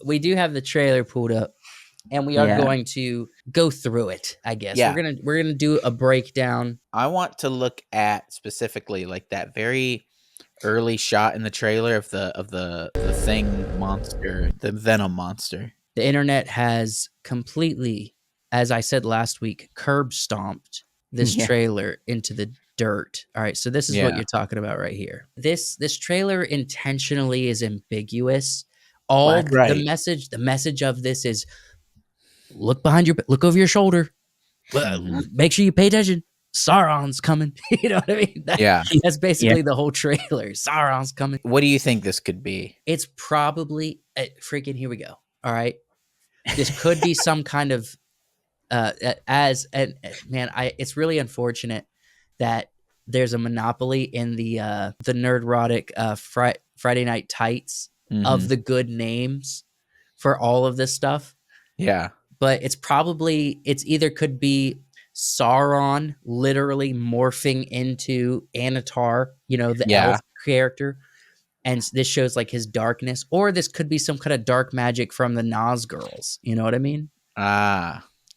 we do have the trailer pulled up, and we are going to go through it. I guess we're gonna do a breakdown. I want to look at specifically like that very early shot in the trailer of the thing monster, the Venom monster. The internet has completely, as I said last week, curb stomped this trailer into the dirt. All right, so this is what you're talking about right here. This trailer intentionally is ambiguous. The message of this is look over your shoulder. Make sure you pay attention. Sauron's coming. You know what I mean? That's basically the whole trailer. Sauron's coming. What do you think this could be? It's probably freaking. Here we go. All right, this could be some kind of it's really unfortunate that there's a monopoly in the nerdrotic Friday Night Tights of the good names for all of this stuff. Yeah. But it's either could be Sauron literally morphing into Anatar, the elf character, and this shows like his darkness, or this could be some kind of dark magic from the Nazgûls. You know what I mean?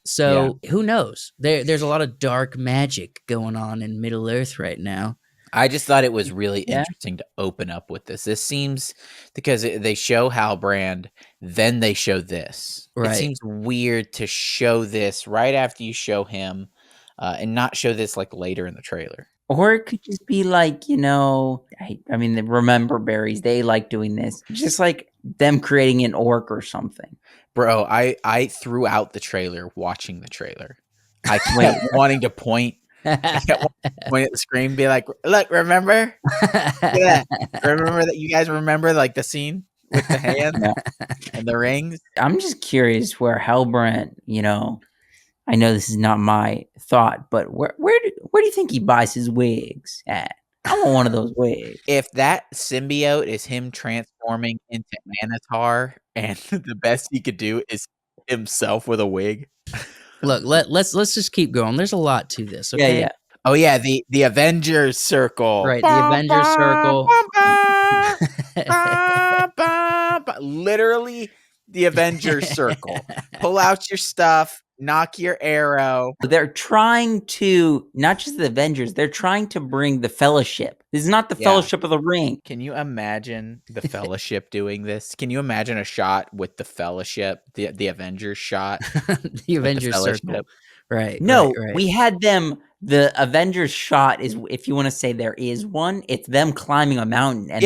So who knows? There's a lot of dark magic going on in Middle Earth right now. I just thought it was really interesting to open up with this. This seems because they show Halbrand, then they show this. Right. It seems weird to show this right after you show him, and not show this like later in the trailer. Or it could just be like, I mean, the Remember Berries, they like doing this. Just like them creating an orc or something. Bro, I threw out the trailer watching the trailer. I kept wanting to point. I kept wanting to point at the screen, be like, look, remember? Yeah. Remember that? You guys remember like the scene with the hand and the rings? I'm just curious where Halbrand, I know this is not my thought, but where do you think he buys his wigs at? I want one of those wigs. If that symbiote is him transforming into Anatar, and the best he could do is himself with a wig. Look, let's just keep going. There's a lot to this. Okay. Yeah. Oh yeah, the Avengers Circle. Right, the Avengers Circle. Literally the Avengers Circle. Pull out your stuff. Knock your arrow. They're trying to, not just the Avengers, they're trying to bring the Fellowship. This is not the Fellowship of the Ring. Can you imagine the Fellowship doing this? Can you imagine a shot with the Fellowship, the Avengers shot? The Avengers Circle. Right. No, right. We had them. The Avengers shot is, if you want to say there is one, it's them climbing a mountain. And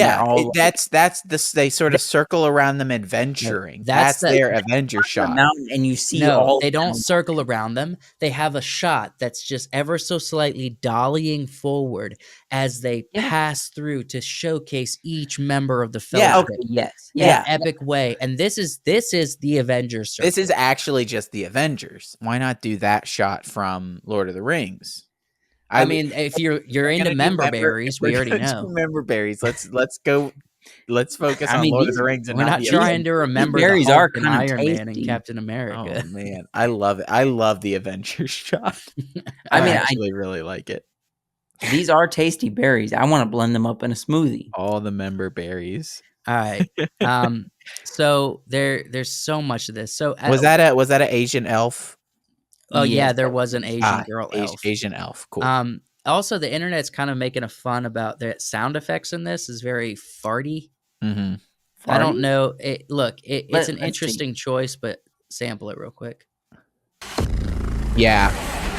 that's this. They sort of circle around them adventuring. That's their Avengers shot. Mountain, and you see they don't circle around them. They have a shot that's just ever so slightly dollying forward as they pass through to showcase each member of the Fellowship. In an epic way. And this is the Avengers Circle. This is actually just the Avengers. Why not do that shot from Lord of the Rings? I mean, if you're into member berries, we already know. Member berries. Let's go. Let's focus on Lord of the Rings. And we're not trying to remember berries the are kind of Iron Man and Captain America. Oh man, I love it. I love the Avengers shot. I actually really like it. These are tasty berries. I want to blend them up in a smoothie. All the member berries. All right. So there's so much of this. So was that an Asian elf? Oh yeah, there was an Asian girl elf. Asian elf, cool. Also, the internet's kind of making a fun about the sound effects in this is very farty. Mm-hmm. I don't know. It's an interesting choice, but sample it real quick. Yeah,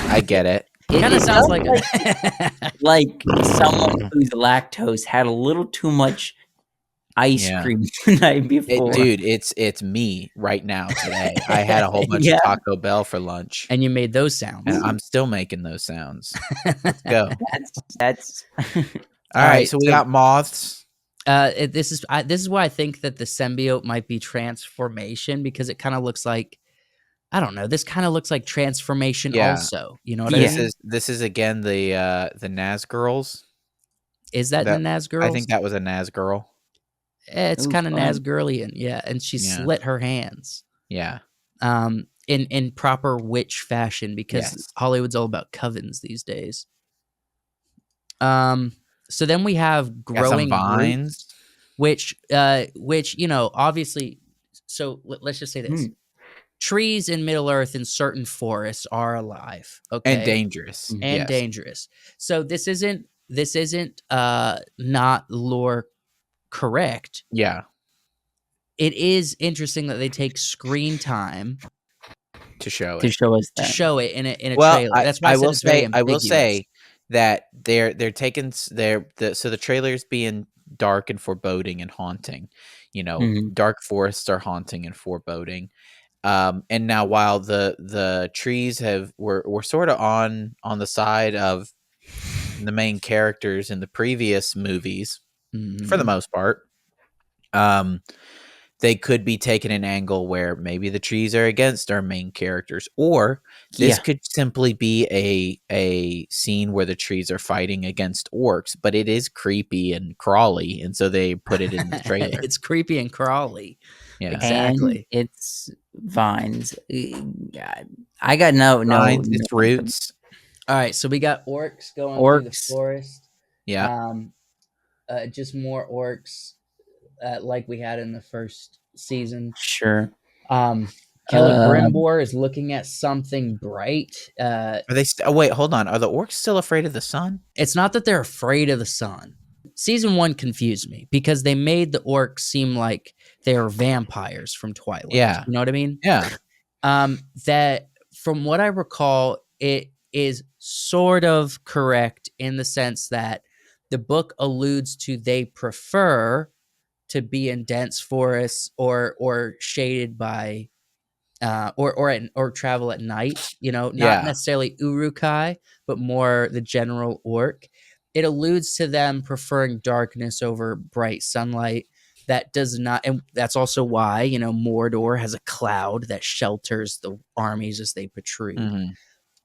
I get it. It kind of sounds like like someone who's lactose had a little too much ice cream the night before. Dude, it's me right now today. I had a whole bunch of Taco Bell for lunch. And you made those sounds. And I'm still making those sounds. Let's go. That's all right, so we got moths. This is why I think that the symbiote might be transformation, because it kind of looks like, I don't know, this kind of looks like transformation also. You know what I mean? This is again the Nazgûls. Is that the Nazgûls? I think that was a Nazgûl. It's kind of Nazgûlian, yeah, and she slit her hands. Yeah. In proper witch fashion, because Hollywood's all about covens these days. So then we have growing vines, which obviously So let's just say this: Hmm. trees in Middle Earth in certain forests are alive, okay, And dangerous. Mhm. and Yes. dangerous. So this isn't not lore correct. Yeah. It is interesting that they take screen time To show To it. show us to that. show it in a Well, trailer. That's why I said it's very I will ambiguous. say that they're taking so the trailer's being dark and foreboding and haunting. Mhm. Dark forests are haunting and foreboding. And now while the trees were sort of on the side of the main characters in the previous movies for the Mhm. most part, they could be taking an angle where maybe the trees are against our main characters, or this Yeah. could simply be a scene where the trees are fighting against orcs, but it is creepy and crawly, and so they put it in the trailer. It's creepy and crawly. Yeah. Exactly. And it's vines. I got no Vines, it's roots. All right, so we got orcs going through the Orcs. forest. Yeah. Just more orcs, like we had in the first season. Sure. Celebrimbor is looking at something bright. Are they wait, hold on. Are the orcs still afraid of the sun? It's not that they're afraid of the sun. Season 1 confused me because they made the orcs seem like they were vampires from Twilight. Yeah. You know what I mean? Yeah. That from what I recall, it is sort of correct in the sense that the book alludes to they prefer to be in dense forests or shaded by or travel at night, not Yeah. necessarily Urukai, but more the general orc. It alludes to them preferring darkness over bright sunlight. That does not, and that's also why, Mordor has a cloud that shelters the armies as they protrude. Mhm.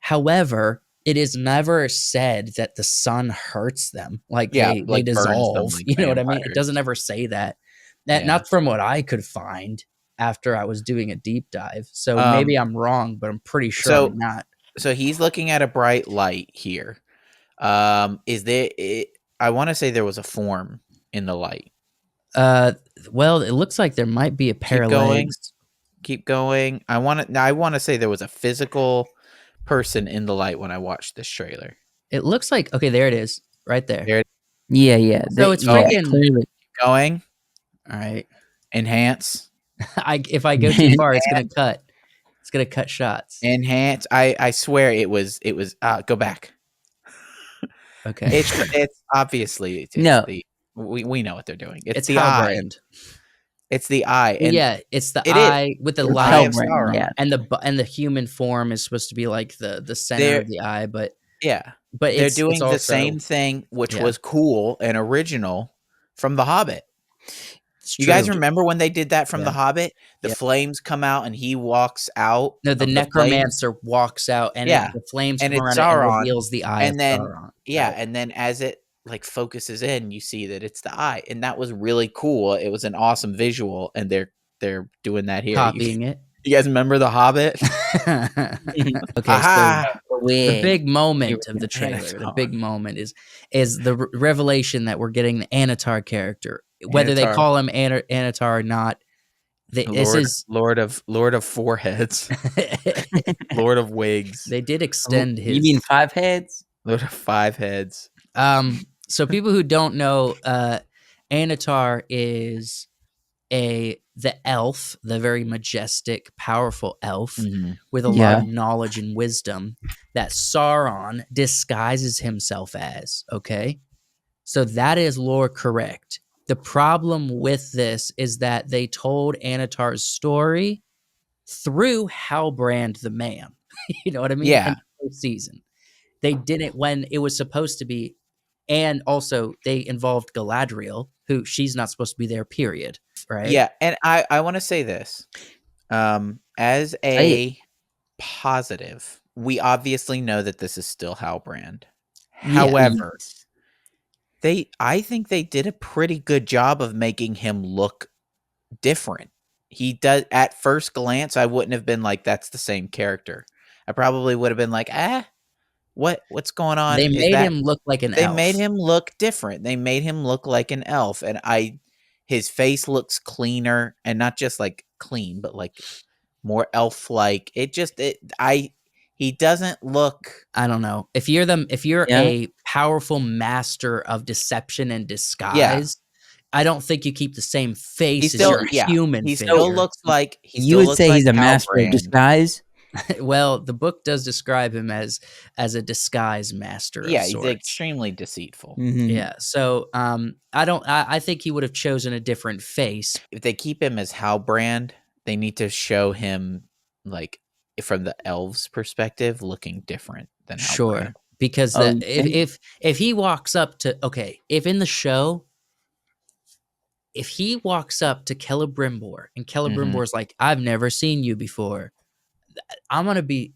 However, it is never said that the sun hurts them, like Yeah, they like burns them dissolve. like You know what I mean? It vampires. doesn't ever say that. That Yeah. not from what I could find after I was doing a deep dive. So Um, maybe I'm wrong, but I'm pretty sure so- I'm not. So he's looking at a bright light here. Is there? I want to say there was a form in the light. Well, it looks like there might be a pair of legs. Keep going. I want to say there was a physical person in the light when I watched this trailer. It looks like okay, there it is, right there. There- Yeah. So it's yeah, freaking- clearly. Going. All right. Enhance. If I go too far, it's gonna cut. It's gonna cut shots. Enhance. I swear it was. Go back. Okay. It's obviously No. we know what they're doing. It's the eye. Halbrand. It's the eye. And Yeah, it's the it is. eye with the It's light, Eye of Halbrand, Sauron. yeah. and the human form is supposed to be like the center They're- of the eye, but Yeah. but They're it's doing it's the also, same thing, which Yeah. was cool and original from The Hobbit. it's You guys true. remember when they did that from The Yeah. Hobbit? The Yeah. flames come out and he walks out. No, the of flames. necromancer walks out, and Yeah. the flames And come it's around and Sauron, reveals the eye and of then- Sauron. Yeah, Right. and then as it like focuses in, you see that it's the eye, and that was really cool. It was an awesome visual, and they're doing that here. Copying it. You guys remember The Hobbit? Okay, Aha! so the big moment You of the were gonna trailer, the Anatar. big moment is the revelation that we're getting the Anatar character. Whether they Anatar. call him Anatar or not, this is Lord of Foreheads, Lord of Wigs, they did extend his. You mean 5 heads? Lord of Five Heads. So people who don't know, Anatar is the elf, the very majestic, powerful elf with a lot of knowledge and wisdom that Sauron disguises himself as. Okay, so that is lore correct. The problem with this is that they told Anatar's story through Halbrand the man. You know what I mean? Yeah. In the first season. They didn't when it was supposed to be, and also they involved Galadriel, who she's not supposed to be there, period. Right? Yeah, and I want to say this. As a positive, we obviously know that this is still Halbrand. However, I think they did a pretty good job of making him look different. He does at first glance, I wouldn't have been like, that's the same character. I probably would have been like, what's going on? They made him look like an They elf. made him look different. They made him look like an elf, and his face looks cleaner, and not just like clean, but like more elf-like. He doesn't look. I don't know. If you're Yeah. a powerful master of deception and disguise, I don't think you keep the same face as your human He figure. still looks like You would say he's a master of Halbrand. disguise. Well, the book does describe him as a disguise master. Yeah, of he's sorts. extremely deceitful. Mhm. Yeah. So I think he would have chosen a different face. If they keep him as Halbrand, they need to show him like from the elves' perspective, looking different than Halbrand. Sure. Because Oh, if he walks up to if in the show, if he walks up to Celebrimbor and Celebrimbor's like, I've never seen you before, I'm gonna be.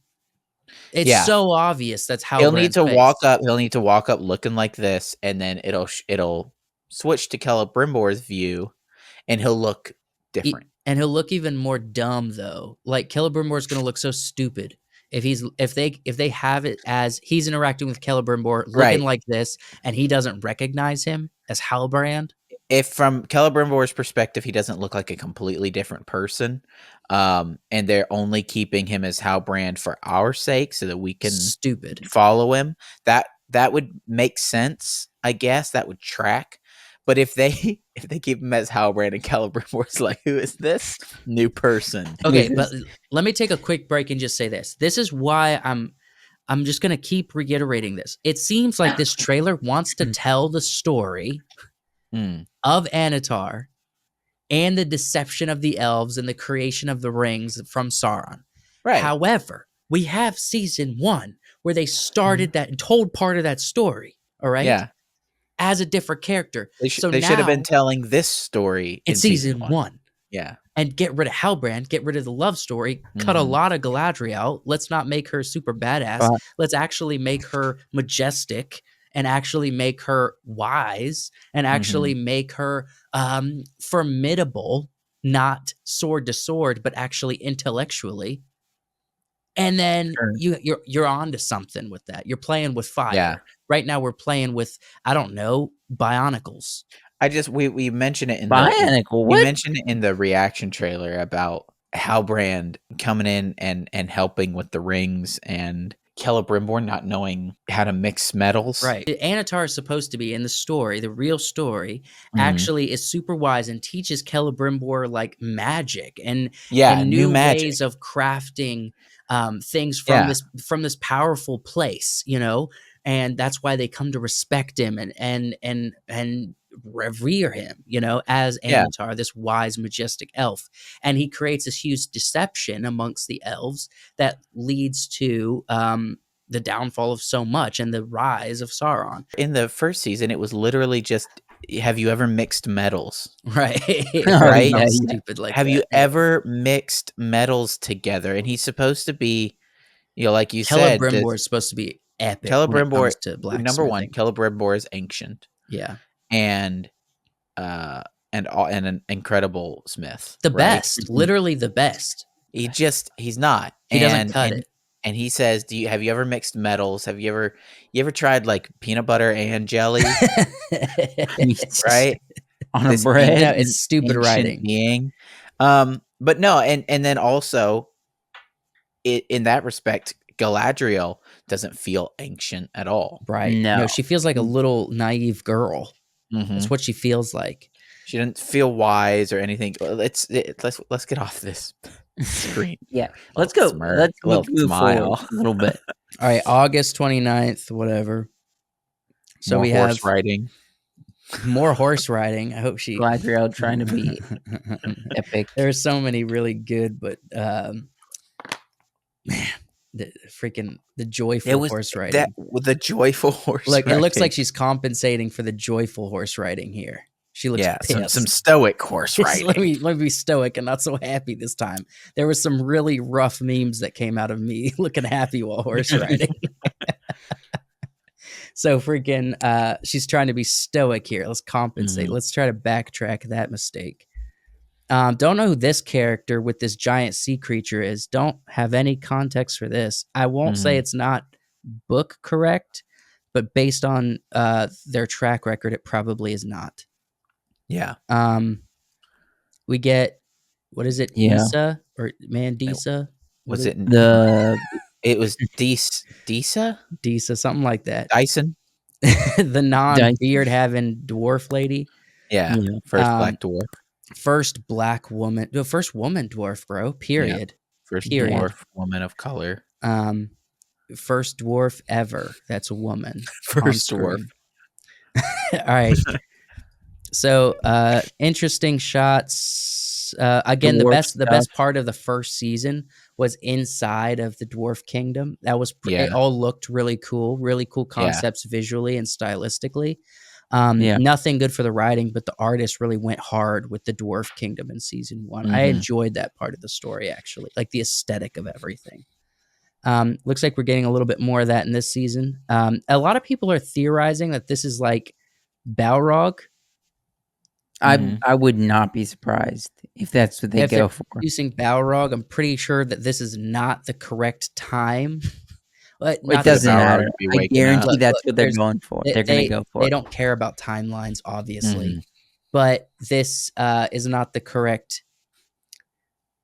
It's so obvious that's how he'll need to walk up. He'll need to walk up looking like this, and then it'll switch to Celebrimbor's view, and he'll look different. And he'll look even more dumb though. Like Celebrimbor's gonna look so stupid if they have it as he's interacting with Celebrimbor looking like this, and he doesn't recognize him as Halbrand. If from Celebrimbor's perspective, he doesn't look like a completely different person, and they're only keeping him as Halbrand for our sake, so that we can follow him. That would make sense, I guess. That would track. But if they keep him as Halbrand and Celebrimbor's like, who is this new person? Okay, but let me take a quick break and just say this. This is why I'm just gonna keep reiterating this. It seems like this trailer wants to tell the story of Anatar and the deception of the elves and the creation of the rings from Sauron. Right. However, we have season 1 where they started that and told part of that story. All right. Yeah. As a different character. They should have been telling this story in season 1. Yeah. And get rid of Halbrand, get rid of the love story, cut a lot of Galadriel out. Let's not make her super badass. Let's actually make her majestic and actually make her wise and actually make her formidable, not sword to sword, but actually intellectually. And then you're on to something with that. You're playing with fire. Yeah. Right now we're playing with, I don't know, bionicles. We mentioned it in we mentioned it in the reaction trailer about Halbrand coming in and helping with the rings, and Celebrimbor not knowing how to mix metals. Right. Anatar is supposed to be in the story, the real story, actually is super wise and teaches Celebrimbor like magic and new ways of crafting things from this powerful place, you know, and that's why they come to respect him and revere him, you know, as Anatar, this wise, majestic elf. And he creates this huge deception amongst the elves that leads to the downfall of so much and the rise of Sauron. In the first season, it was literally just, have you ever mixed metals? Right. Right? Stupid like have that. you ever mixed metals together? And he's supposed to be, you know, like you said, Celebrimbor is supposed to be epic. Celebrimbor, to number one, Celebrimbor is ancient. Yeah. And an incredible smith. The best. Literally the best. He's not. He doesn't cut it. And he says, have you ever mixed metals? Have you ever tried like peanut butter and jelly? Right? On a bread. No, it's stupid writing. Being. But no, and then also in that respect, Galadriel doesn't feel ancient at all. Right. No, she feels like a little naive girl. That's what she feels like. She doesn't feel wise or anything. Let's get off this screen. Yeah. Let's go. Let's move forward a little bit. All right, August 29th, whatever. So more we horse have riding. More horse riding. I hope she Galadriel trying to be epic. There's so many really good, but man, the joyful horse riding. That with the joyful horse riding. It looks like she's compensating for the joyful horse riding here. She looks pissed. Some stoic horse riding. let me be stoic and not so happy this time. There was some really rough memes that came out of me looking happy while horse riding. So freaking she's trying to be stoic here. Let's compensate. Let's try to backtrack that mistake. Don't know who this character with this giant sea creature is. Don't have any context for this. I won't say it's not book correct, but based on their track record, it probably is not. Yeah. We get, what is it? Yeah. Disa or Mandisa? What Was is it? The It was Disa? Disa, something like that. Dyson? The non-beard having dwarf lady. Yeah. Yeah. First black dwarf. First black woman, the first woman dwarf, bro. Period. First Period. dwarf woman of color. First dwarf ever that's a woman. First dwarf. All right. So interesting shots. Again, the best part of the first season was inside of the Dwarf Kingdom. That was it all looked really cool concepts visually and stylistically. Nothing good for the writing, but the artist really went hard with the Dwarf Kingdom in season 1. I enjoyed that part of the story, actually, like the aesthetic of everything. Looks like we're getting a little bit more of that in this season. A lot of people are theorizing that this is like Balrog. I would not be surprised if that's what they go for. Using Balrog, I'm pretty sure that this is not the correct time. It doesn't matter. I guarantee that's what they're going for. They're going to go for it. They don't care about timelines, obviously. But this is not the correct...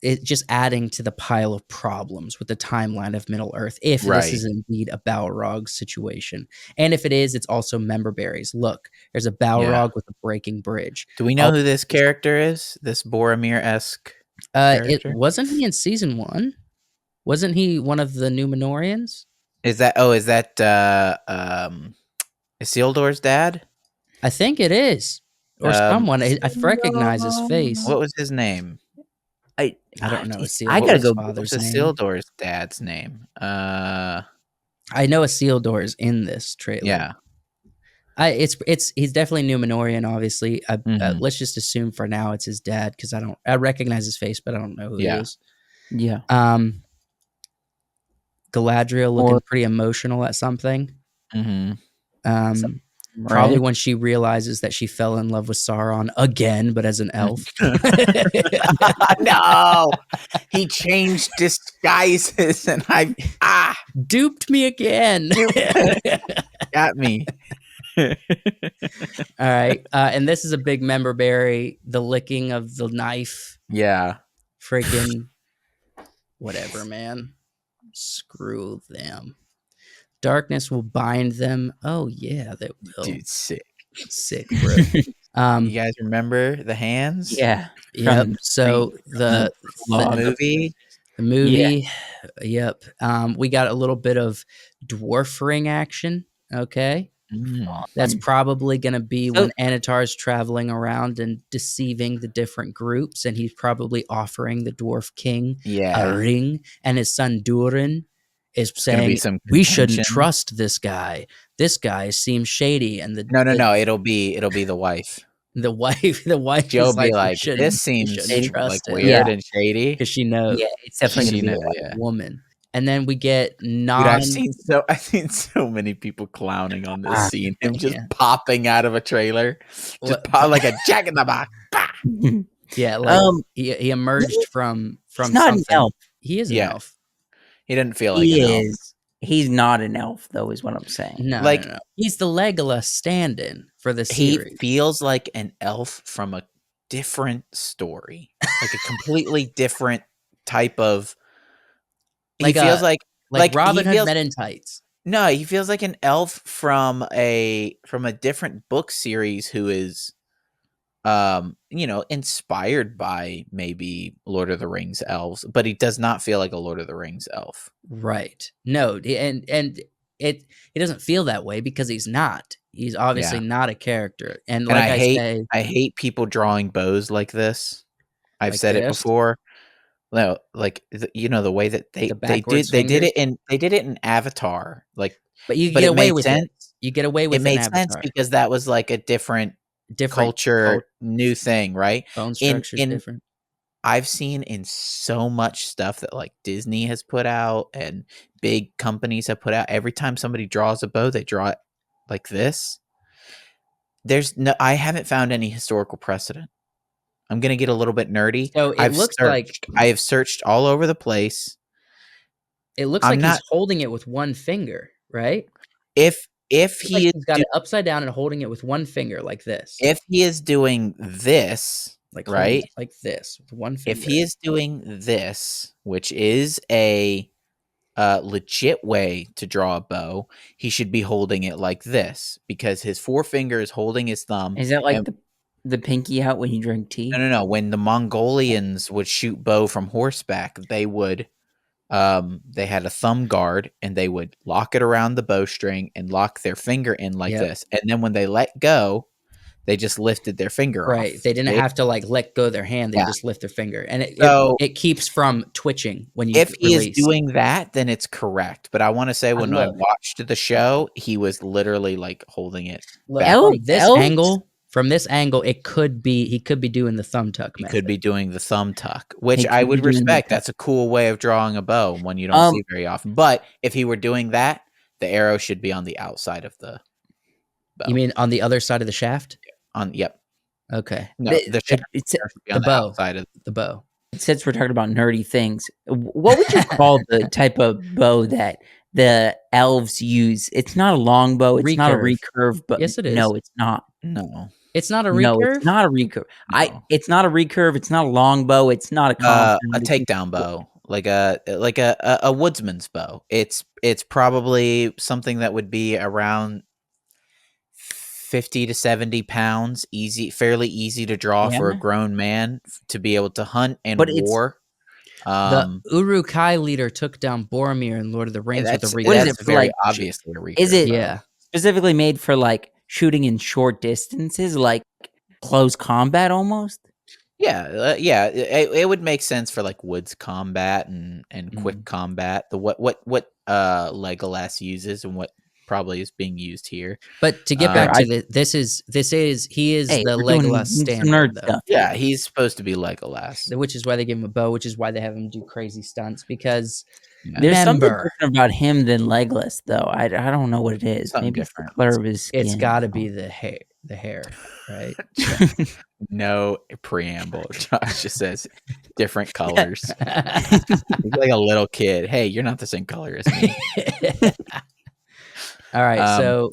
It's just adding to the pile of problems with the timeline of Middle Earth, if this is indeed a Balrog situation. And if it is, it's also member berries. Look, there's a Balrog with a breaking bridge. Do we know who this character is? This Boromir-esque character? Wasn't he in season 1? Wasn't he one of the Númenóreans? Is that Isildur's dad? I think it is. Or someone. I recognize his face. What was his name? I don't know. I gotta go. What's Isildur's dad's name? I know Isildur is in this trailer. Yeah. He's definitely Númenórean, obviously. Let's just assume for now it's his dad, because I recognize his face, but I don't know who he is. Yeah. Galadriel looking pretty emotional at something. Probably when she realizes that she fell in love with Sauron again, but as an elf. No, he changed disguises, and duped me again. Got me. All right, and this is a big member berry. The licking of the knife. Yeah. Freaking whatever, man. Screw them. Darkness will bind them. Oh yeah, that will. Dude, sick, bro. You guys remember the hands? Yeah. Yep. So the movie. Yep. We got a little bit of dwarfering action. Okay. That's probably going to be when Anatar's traveling around and deceiving the different groups, and he's probably offering the Dwarf King a ring, and his son Durin is saying we shouldn't trust this guy. This guy seems shady, and no. It'll be the wife. The wife. She'll be like, this seems like weird and shady, because she knows. Yeah, it's definitely gonna be a woman. And then we get Dude, I've seen so many people clowning on this scene. Him just popping out of a trailer, just pop like a jack in the box. Yeah, like he emerged from he's not something. An elf. He is an elf. He didn't feel like an elf. He's not an elf, though, is what I'm saying. No, no. He's the Legolas stand-in for the series. He feels like an elf from a different story, like a completely different type of. He feels like Robin Hood Men in Tights. No, he feels like an elf from a different book series who is, inspired by maybe Lord of the Rings elves, but he does not feel like a Lord of the Rings elf. Right. No, and he doesn't feel that way because he's not. He's obviously not a character. And like I hate people drawing bows like this. I've said it before. No, like the way that they did it in Avatar, like, but get away with it. You get away with it. It made sense because that was like a different culture, new thing, right? Bone structure different. I've seen in so much stuff that like Disney has put out and big companies have put out. Every time somebody draws a bow, they draw it like this. I haven't found any historical precedent. I'm going to get a little bit nerdy. So I have searched all over the place. It looks like he's holding it with one finger, right? If if Looks like he is he's got it upside down and holding it with one finger like this. if he is doing this, Like holding right? it like this with one finger. If he is doing this, which is a legit way to draw a bow, he should be holding it like this because his forefinger is holding his thumb. Is that like and- the pinky out when you drink tea? No. When the Mongolians would shoot bow from horseback, they would they had a thumb guard and they would lock it around the bowstring and lock their finger in like Yep. this. And then when they let go, they just lifted their finger Right. off. They didn't have to like let go of their hand. They Yeah. just lift their finger. And So- it keeps from twitching when you If he release. is doing that, then it's correct. But I want to say when I love- watched the show, he was literally like holding it. Look, back. from this angle, he could be doing the thumb tuck He method. could be doing the thumb tuck, which He I could would be doing the respect. tuck. That's a cool way of drawing a bow, one you don't see very often. But if he were doing that, the arrow should be on the outside of the bow. You mean on the other side of the shaft? Yep. Okay. No, the shaft It's should be on the the bow. outside of The bow. Since we're talking about nerdy things, what would you call the type of bow that the elves use? It's not a long bow. It's not a recurve, but Yes, it is. No, it's not. No. It's not a No, recurve? it's not a recurve. No. It's not a recurve. It's not a long bow. It's not a compound. A takedown bow, like a woodsman's bow. It's probably something that would be around 50 to 70 pounds, fairly easy to draw for a Yeah. grown man to be able to hunt and But it's- war. The Uruk-hai leader took down Boromir in Lord of the Rings with a That's, recurve. What is that's it for, very like, obviously a recurve. is it- bow. Yeah. specifically made for like shooting in short distances, like close combat almost. Yeah. It would make sense for like woods combat and quick combat. The what Legolas uses and what probably is being used here. But to get back to he is Hey, the we're doing Legolas some standard, nerd though. stuff. Yeah, he's supposed to be Legolas. Which is why they give him a bow, which is why they have him do crazy stunts because There's something Remember. different about him than Legolas, though. I don't know what it is. Something Maybe it's the different. color of his skin. it's got to be the hair, right? No preamble. Josh just says different colors. He's like a little kid. Hey, you're not the same color as me. All right, Um, so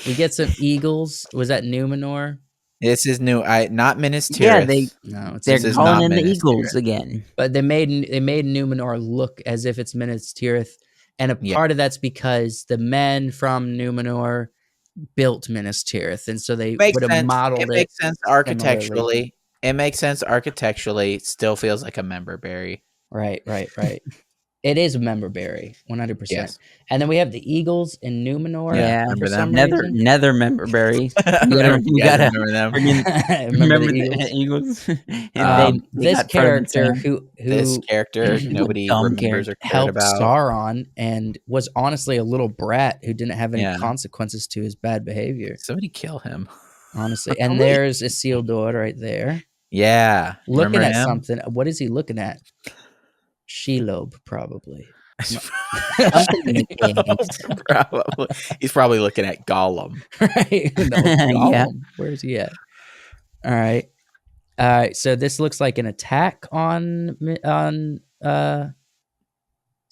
we get some eagles. Was that Numenor? This is new. Not Minas Tirith. Yeah, No, it's they're This is calling not in the Minas Eagles Tirith. again. but they made Numenor look as if it's Minas Tirith, and a Yeah. part of that's because the men from Numenor built Minas Tirith, and so they Makes would have sense. modeled It it. makes sense architecturally. It makes sense architecturally. Still feels like a member berry. Right. It is a member berry, 100%. Yes. And then we have the eagles in Numenor. Yeah, remember for them? some Nether reason. member berry. You gotta- remember them? Remember the the Eagles? Eagles? And they This got part of the character same- who This character nobody Dumb remembers or cared helped about. Sauron and was honestly a little brat who didn't have any Yeah. consequences to his bad behavior, Somebody kill him. honestly. And Wait. there's Isildur right there, Yeah. looking Remember at him? something. What is he looking at? Shelob, probably. Something in the games. Probably. He's probably looking at Gollum. Right? No, Yeah. Gollum. Where's he at? All right. So this looks like an attack on is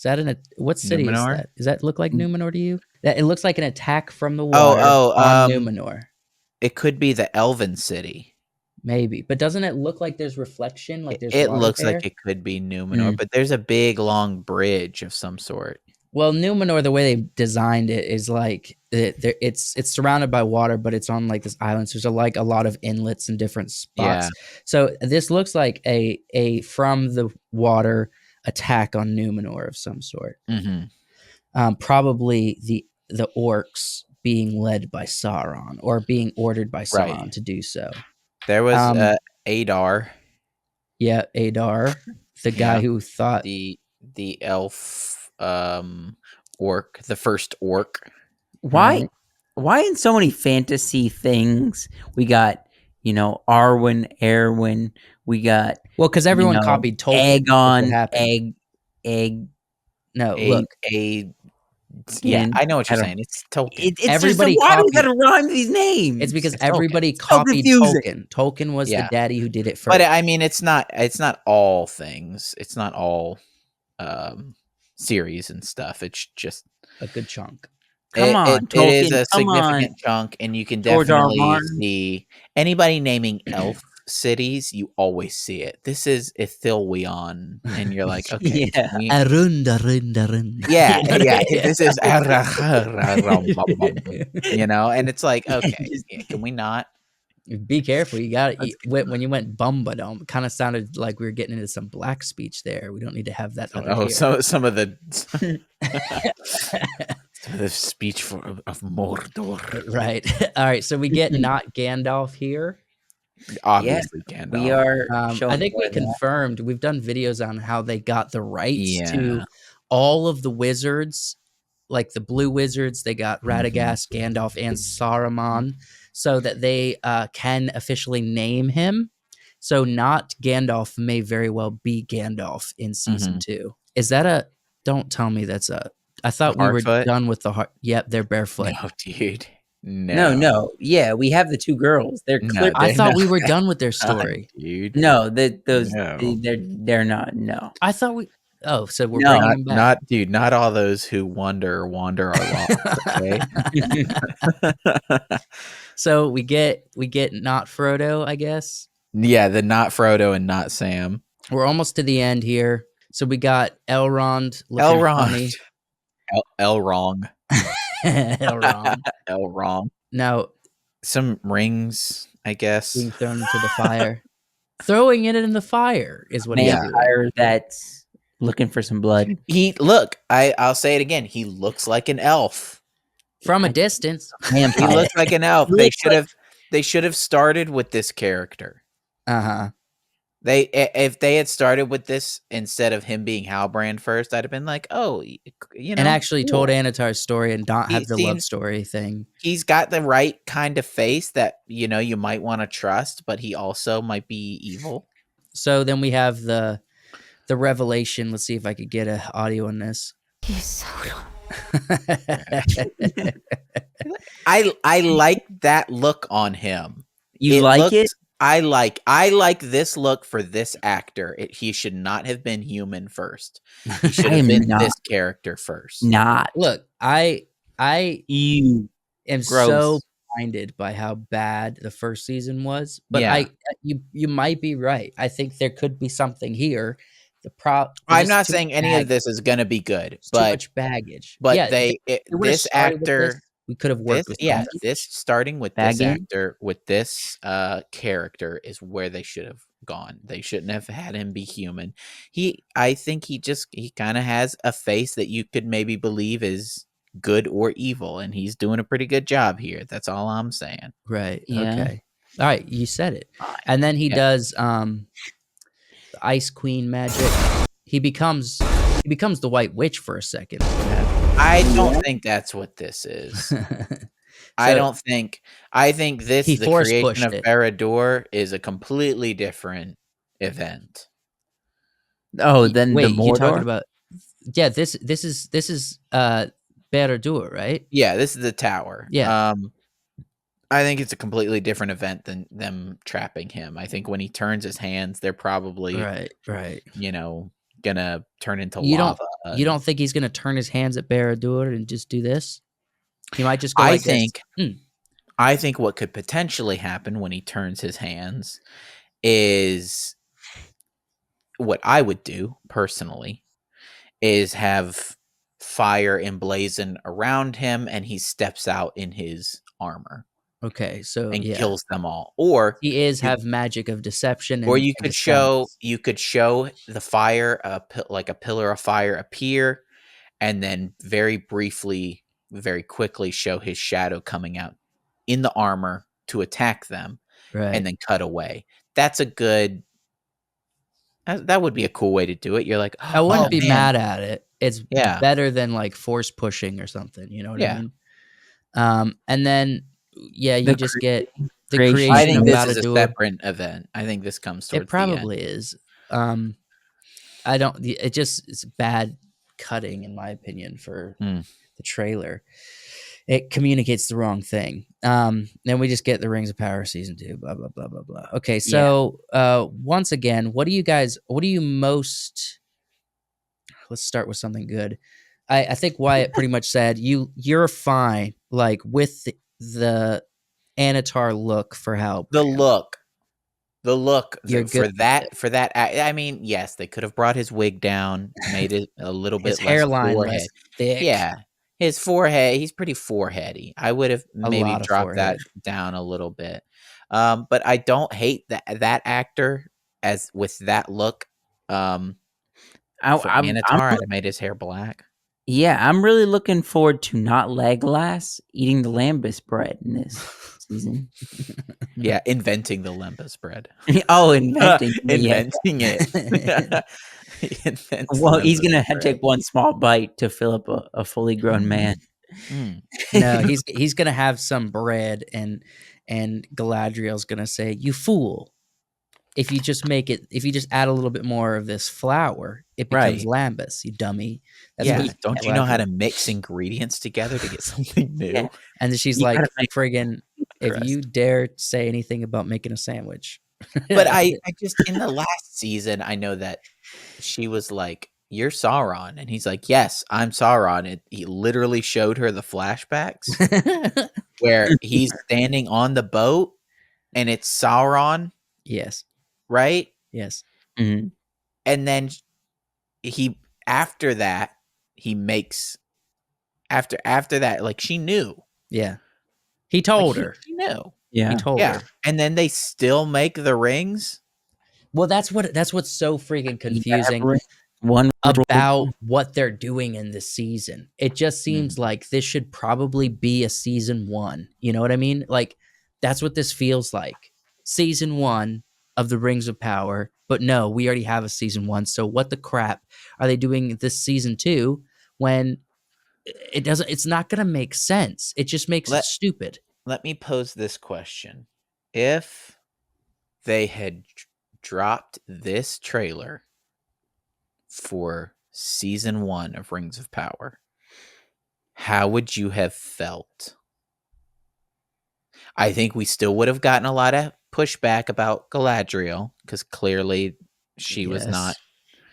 that what city Numenor? is that? Does that look like Numenor to you? That it looks like an attack from the Oh, water oh, on um, Numenor. It could be the Elven city. Maybe. But doesn't it look like there's reflection? Like there's It water looks there? like it could be Numenor, Mm. but there's a big long bridge of some sort. Well, Numenor, the way they designed it is like it's surrounded by water, but it's on like this island. So there's a lot of inlets and different spots. Yeah. So this looks like a from the water attack on Numenor of some sort. Mm-hmm. Probably the orcs being led by Sauron or being ordered by Sauron Right. to do so. There was Um, Adar, Yeah, Adar, the guy Yeah. who thought the elf orc, the first orc. Why in so many fantasy things we got, Arwen, we got well, because everyone know, copied Tolkien. That's what Aegon, happened. Egg. No, A, look, a yeah, Again, I know what I you're don't- saying. It's Tolkien. It's Everybody just, why do we copied- gotta rhyme these names? it's because It's Tolkien. everybody so copied confusing. Tolkien. Tolkien was Yeah. the daddy who did it first. But I mean, it's not all things. It's not all series and stuff. It's just A good chunk. Come on, It is Tolkien. a Come on, significant chunk, and you can George R. R. definitely Martin. see anybody naming elf cities, you always see it. This is Ithilwion, and you're like, okay, Yeah. Arun, Arun, Arun. yeah, Yeah. this is you know, and it's like, okay, Just- yeah, can we not? Be careful. You got Let's it. When you went Bumbadome, it kind of sounded like we were getting into some black speech there. We don't need to have that under here. Some of the speech of Mordor, Right. All right. So we get not Gandalf here. obviously Gandalf. We are. I think we more of that. confirmed. We've done videos on how they got the rights to Yeah. all of the wizards, like the blue wizards. They got Radagast, Gandalf, and Saruman, so that they can officially name him. So not Gandalf may very well be Gandalf in season 2. Is that a? Don't tell me that's a. I thought we were Heartfoot? done with the heart. Yep, they're barefoot. No, dude. No, No. Yeah, we have the two girls. They're No, clear. I They're thought not. we were done with their story. dude. No, they're not. No. I thought we. Oh, so we're No. bringing him back. Not dude, not all those who wander are lost. Okay. So we get not Frodo, I guess. Yeah, the not Frodo and not Sam. We're almost to the end here. So we got Elrond looking funny. Elrond. Elrond. Elrond. Now Some rings, I guess. being thrown into the fire. Throwing it in the fire is what he's doing. Vampire that's looking for some blood. I'll say it again. He looks like an elf. From a distance. He Vampire. looks like an elf. He They looks should have started with this character. Uh-huh. If they had started with this instead of him being Halbrand first, I'd have been like, oh, you know, And actually told cool. Anatar's story and not He have the love seems- story thing. He's got the right kind of face that you might want to trust, but he also might be evil. So then we have the revelation. Let's see if I could get a audio on this. I like that look on him. You like it? I like this look for this actor. He should not have been human first. He should I have am been not- this character first. Not. Look, I You. am Gross. so blinded by how bad the first season was. But Yeah. you might be right. I think there could be something here. I'm not saying any of this is going to be good, too but much baggage. but yeah, would've this started with actor this, we could have worked with something. this starting with this Baggage? actor with this character is where they should have gone. They shouldn't have had him be human. I think he kind of has a face that you could maybe believe is good or evil, and he's doing a pretty good job here. That's all I'm saying. Right. Yeah. Okay. All right. You said it. And then he does the Ice Queen magic. He becomes the White Witch for a second. I don't think that's what this is. I think this He the force creation pushed of it. Barad-dûr is a completely different event. Oh, then Wait, the you talking Mordor. about? Yeah. This is Barad-dûr, right? Yeah, this is the tower. Yeah. I think it's a completely different event than them trapping him. I think when he turns his hands, they're probably Right. gonna turn into You lava. You don't think he's gonna turn his hands at Barad-dûr and just do this? He might just go. I like this. think I think what could potentially happen when he turns his hands is what I would do personally is have fire emblazoned around him and he steps out in his armor Okay, so and yeah, kills them all. Or he is have magic of deception. or and- you and could show disguise. the fire like a pillar of fire appear and then very briefly, very quickly show his shadow coming out in the armor to attack them right? and then cut away. That's a good that would be a cool way to do it. You're like, I wouldn't oh, be man. mad at it. It's Yeah. better than like force pushing or something. You know what Yeah. I mean? And then you The just get the creation. creation I think of this is a Barad-dûr. separate event. I think this comes towards It probably is. I don't. It's bad cutting in my opinion for Mm. the trailer. It communicates the wrong thing. Then we just get the Rings of Power season 2. Blah blah blah blah blah. Okay, so once again, what do you most? Let's start with something good. I think Wyatt pretty much said you're fine, like with the Anatar look for Halbrand. The look You're for good. that. I mean, yes, they could have brought his wig down, made it a little His bit less hairline forehead. less thick. Yeah, his forehead. He's pretty foreheady. I would have A maybe lot of dropped that forehead. down a little bit. But I don't hate that actor as with that look. For Anatar, I'd have made his hair black. Yeah, I'm really looking forward to not Legolas eating the Lembas bread in this season. Yeah, inventing the Lembas bread. Oh, inventing it. Well, he's gonna take one small bite to fill up a fully grown man. No, he's gonna have some bread, and Galadriel's gonna say, "You fool! If you just add a little bit more of this flour, it becomes lambus. You dummy." That's Yeah, what don't you know how to mix ingredients together to get something new? Yeah. And then she's You like, gotta make "Friggin', if crust." you dare say anything about making a sandwich." But I just in the last season, I know that she was like, "You're Sauron," and he's like, "Yes, I'm Sauron." He literally showed her the flashbacks where he's standing on the boat, and it's Sauron, Yes. right? Yes. Mhm. And then he after that he makes after that, like, she knew. Yeah. He told Like, her. she knew. Yeah. He told Yeah, her. and then they still make the rings. Well, that's what's so freaking confusing One about what they're doing in this season. It just seems like this should probably be a season 1. You know what I mean? Like, that's what this feels like. Season 1 of the Rings of Power. But no, we already have a season 1. So what the crap are they doing this season 2 when it's not going to make sense. It just makes it stupid. Let me pose this question. If they had dropped this trailer for season 1 of Rings of Power, how would you have felt? I think we still would have gotten a lot of pushback about Galadriel because clearly she was not.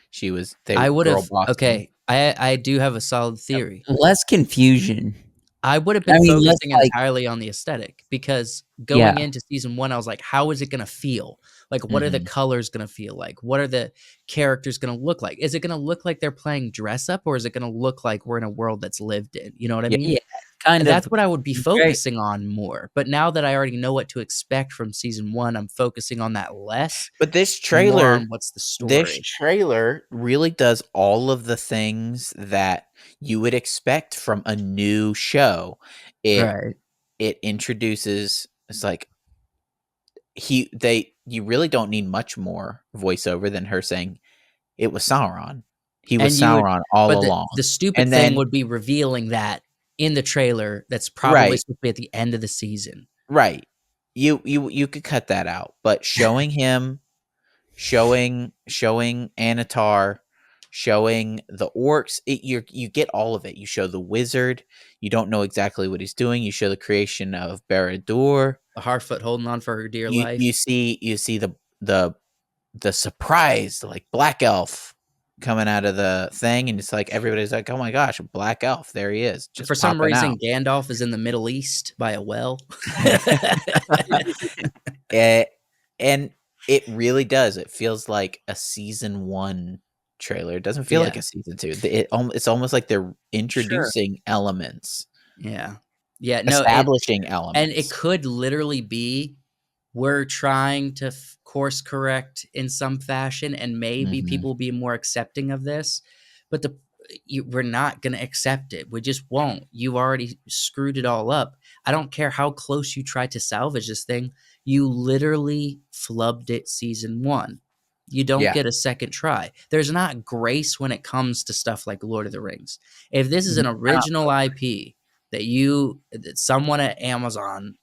She was. I would have. Bossing. Okay, I do have a solid theory. Less confusion. I would have been focusing entirely on the aesthetic because going into season 1, I was like, how is it going to feel? Like, what are the colors going to feel like? What are the characters going to look like? Is it going to look like they're playing dress up, or is it going to look like we're in a world that's lived in? You know what I mean? Yeah, kind of. That's what I would be focusing on more. But now that I already know what to expect from season 1, I'm focusing on that less. But this trailer, what's the story? This trailer really does all of the things that you would expect from a new show. It introduces. It's like you really don't need much more voiceover than her saying it was Sauron. He was Sauron all along. The stupid thing would be revealing that in the trailer. That's probably supposed to be at the end of the season. Right. You could cut that out, but showing him, showing Anatar, showing the orcs, you get all of it. You show the wizard. You don't know exactly what he's doing. You show the creation of Barad-dûr. The Harfoot holding on for her dear life. You see the surprise, like black elf coming out of the thing, and it's like everybody's like, "Oh my gosh, a black elf! There he is!" Just for some reason, out. Gandalf is in the Middle East by a well, and it really does. It feels like a season 1 trailer. It doesn't feel like a season 2. It's almost like they're introducing elements. Yeah, establishing elements, and it could literally be we're trying to course correct in some fashion, and maybe people will be more accepting of this, but we're not going to accept it. We just won't. You've already screwed it all up. I don't care how close you try to salvage this thing. You literally flubbed it season 1. You don't get a second try. There's not grace when it comes to stuff like Lord of the Rings. If this is an original IP that someone at Amazon,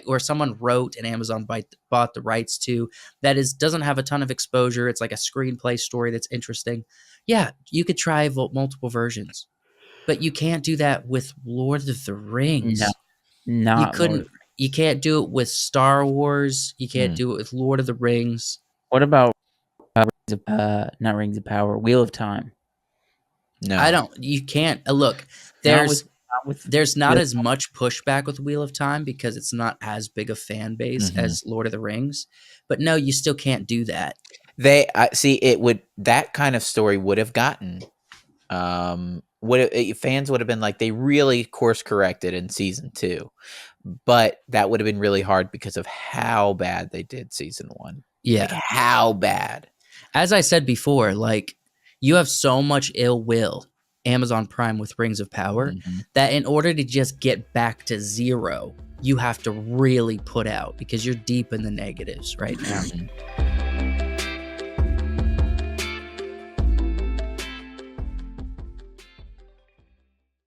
or someone wrote and Amazon bought the rights to, that doesn't have a ton of exposure, it's like a screenplay story that's interesting. Yeah, you could try multiple versions, but you can't do that with Lord of the Rings. No, you couldn't. You can't do it with Star Wars. You can't do it with Lord of the Rings. What about not Rings of Power, Wheel of Time? No, I don't. You can't look. Not There's not as much pushback with Wheel of Time because it's not as big a fan base as Lord of the Rings. But no, you still can't do that. That kind of story would have gotten fans would have been like, they really course corrected in season 2, but that would have been really hard because of how bad they did season 1. Yeah, like how bad. As I said before, like, you have so much ill will, Amazon Prime with Rings of Power, that in order to just get back to zero, you have to really put out because you're deep in the negatives right now.